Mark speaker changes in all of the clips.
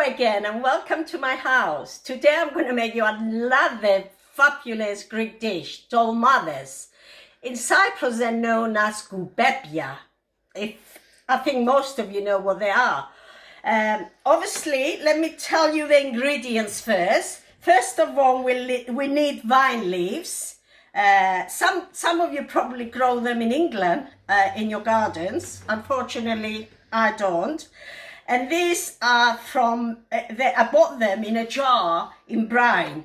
Speaker 1: again and welcome to my house. Today I'm going to make you another fabulous Greek dish, Dolmathes. In Cyprus they're known as Koupepia. I think most of you know what they are. Obviously, let me tell you the ingredients first. First of all, we need vine leaves. Some of you probably grow them in England, in your gardens. Unfortunately, I don't. And these are from, I bought them in a jar in brine.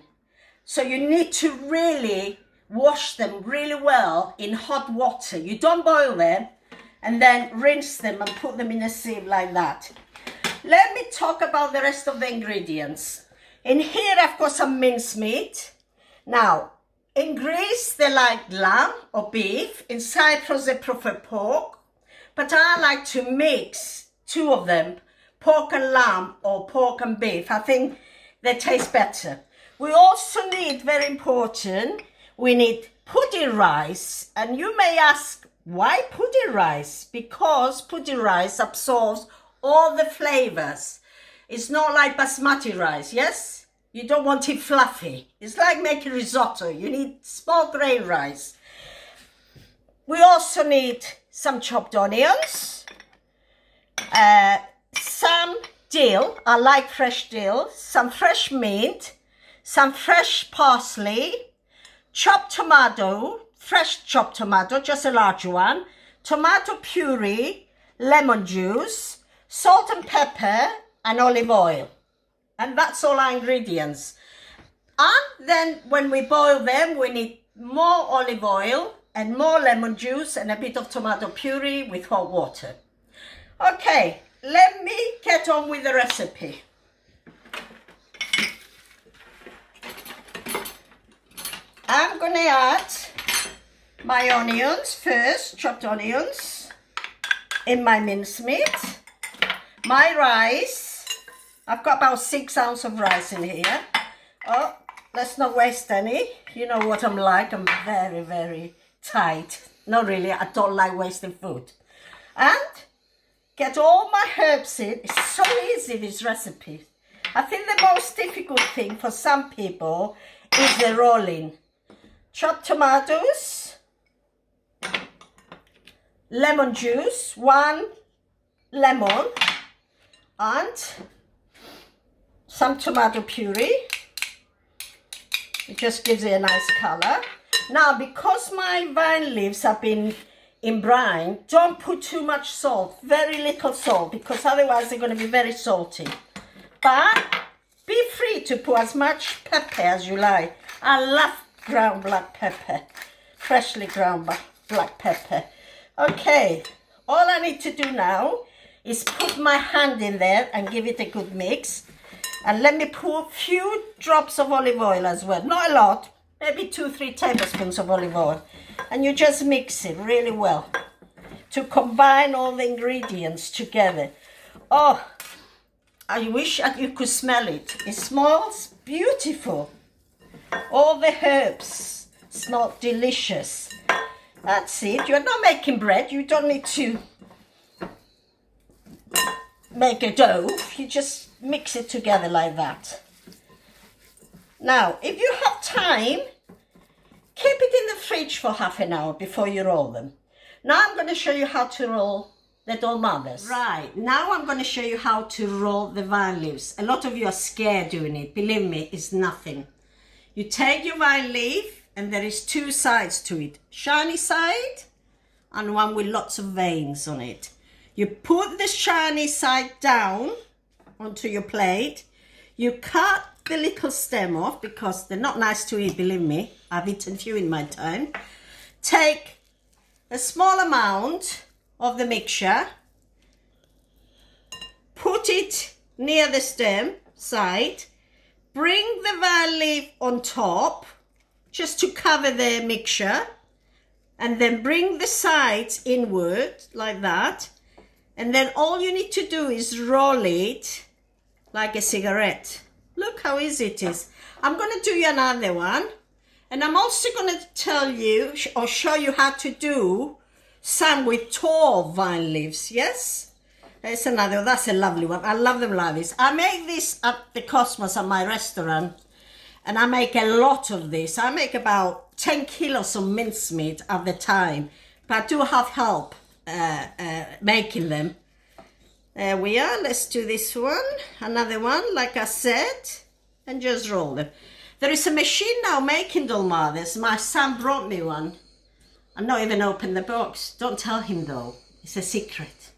Speaker 1: So you need to really wash them really well in hot water. You don't boil them and then rinse them and put them in a sieve like that. Let me talk about the rest of the ingredients. In here I've got some mincemeat. Now, in Greece they like lamb or beef. In Cyprus they prefer pork. But I like to mix two of them, pork and lamb or pork and beef. I think they taste better. We also need, very important, we need pudding rice. And you may ask, why pudding rice? Because pudding rice absorbs all the flavors. It's not like basmati rice, yes? You don't want it fluffy. It's like making risotto. You need small grain rice. We also need some chopped onions, some dill, I like fresh dill, some fresh mint, some fresh parsley, chopped tomato, fresh chopped tomato, just a large one, tomato puree, lemon juice, salt and pepper, and olive oil. And that's all our ingredients. And then when we boil them, we need more olive oil and more lemon juice and a bit of tomato puree with hot water. Okay, let me get on with the recipe. I'm going to add my onions first, chopped onions, in my mincemeat. My rice, I've got about 6 ounces of rice in here. Oh, let's not waste any. You know what I'm like, I'm very, very tight. Not really, I don't like wasting food. And get all my herbs in. It's so easy, this recipe. I think the most difficult thing for some people is the rolling. Chopped tomatoes, lemon juice, 1 lemon, and some tomato puree. It just gives it a nice color. Now, because my vine leaves have been in brine, don't put too much salt, very little salt, because otherwise they're going to be very salty. But be free to put as much pepper as you like. I love ground black pepper, freshly ground black pepper. Okay, all I need to do now is put my hand in there and give it a good mix. And let me put a few drops of olive oil as well, not a lot. Maybe 2-3 tablespoons of olive oil. And you just mix it really well to combine all the ingredients together. Oh, I wish you could smell it. It smells beautiful. All the herbs smell delicious. That's it. You're not making bread. You don't need to make a dough. You just mix it together like that. Now, if you have time, keep it in the fridge for half an hour before you roll them. Now I'm going to show you how to roll the dolmathes. Right, now I'm going to show you how to roll the vine leaves. A lot of you are scared doing it. Believe me, it's nothing. You take your vine leaf and there is 2 sides to it. Shiny side and one with lots of veins on it. You put the shiny side down onto your plate. You cut the little stem off because they're not nice to eat, believe me. I've eaten few in my time. Take a small amount of the mixture. Put it near the stem side. Bring the vine leaf on top just to cover the mixture. And then bring the sides inward like that. And then all you need to do is roll it like a cigarette. Look how easy it is. I'm going to do you another one. And I'm also going to tell you or show you how to do some with tall vine leaves, yes? There's another one. That's a lovely one. I love them like this. I make this at the Cosmos at my restaurant, and I make a lot of this. I make about 10 kilos of mincemeat at the time, but I do have help making them. There we are. Let's do this one. Another one, like I said, and just roll them. There is a machine now making dolmathes. My son brought me one. I'm not even opened the box. Don't tell him though. It's a secret.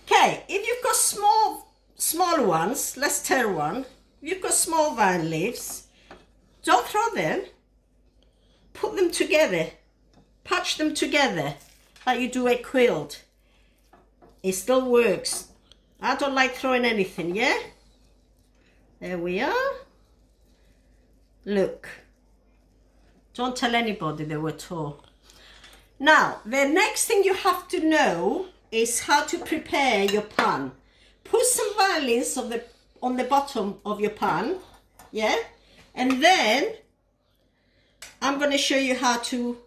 Speaker 1: Okay, if you've got small ones, let's tear one. If you've got small vine leaves, don't throw them. Put them together. Patch them together like you do a quilt. It still works. I don't like throwing anything, yeah? There we are. Look. Don't tell anybody they were torn. Now, the next thing you have to know is how to prepare your pan. Put some violins on the bottom of your pan, yeah? And then I'm going to show you how to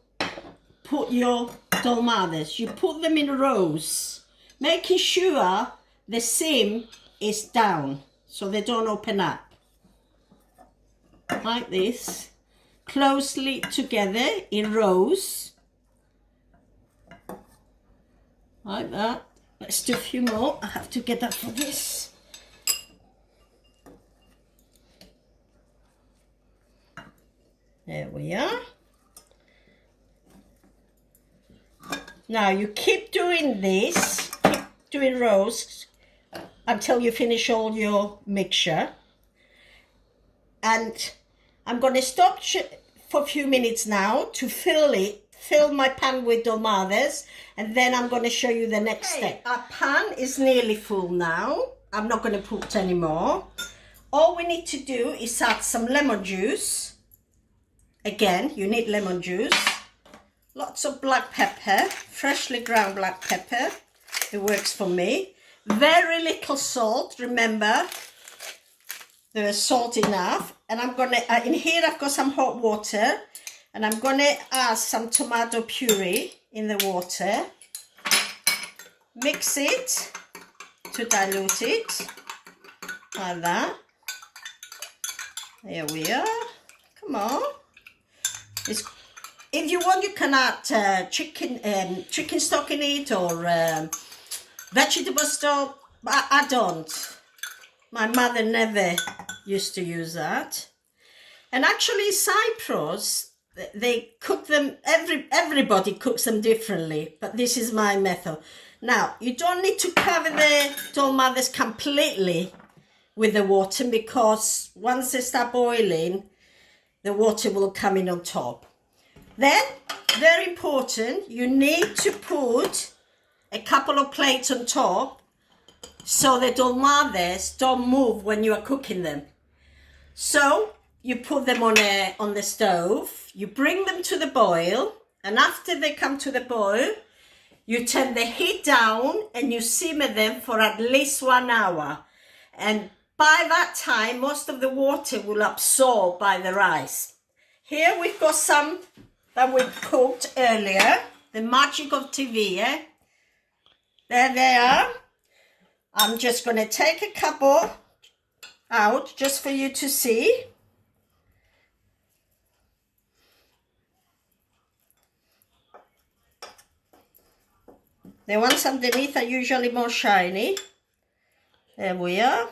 Speaker 1: put your dolmathes. You put them in rows, making sure the seam is down so they don't open up. Like this, closely together in rows. Like that. Let's do a few more. I have to get up for this. There we are. Now you keep doing this, keep doing rows until you finish all your mixture. And I'm going to stop for a few minutes now to fill my pan with dolmathes, and then I'm going to show you the next step. Our pan is nearly full now. I'm not going to put any more. All we need to do is add some lemon juice. Again, you need lemon juice. Lots of black pepper, freshly ground black pepper. It works for me. Very little salt, remember. There's salt enough. And I'm going to, in here I've got some hot water. And I'm going to add some tomato puree in the water. Mix it to dilute it. Like that. There we are. Come on. If you want, you can add chicken stock in it, or vegetable stock. But I don't. My mother never used to use that. And actually, Cyprus, they cook them. Everybody cooks them differently, but this is my method. Now, you don't need to cover the dolmathes completely with the water, because once they start boiling, the water will come in on top. Then, very important, you need to put a couple of plates on top so the dolmathes don't move when you are cooking them. So you put them on the stove, you bring them to the boil, and after they come to the boil, you turn the heat down and you simmer them for at least 1 hour. And by that time, most of the water will absorb by the rice. Here we've got some that we cooked earlier, the magic of TV, eh? There they are. I'm just going to take a couple out just for you to see. The ones underneath are usually more shiny. There we are.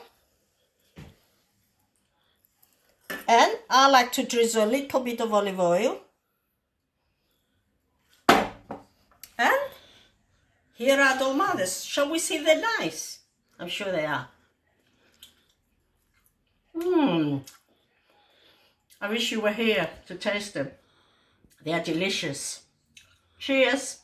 Speaker 1: And I like to drizzle a little bit of olive oil. And here are dolmathes. Shall we see if they're nice? I'm sure they are. I wish you were here to taste them. They are delicious. Cheers.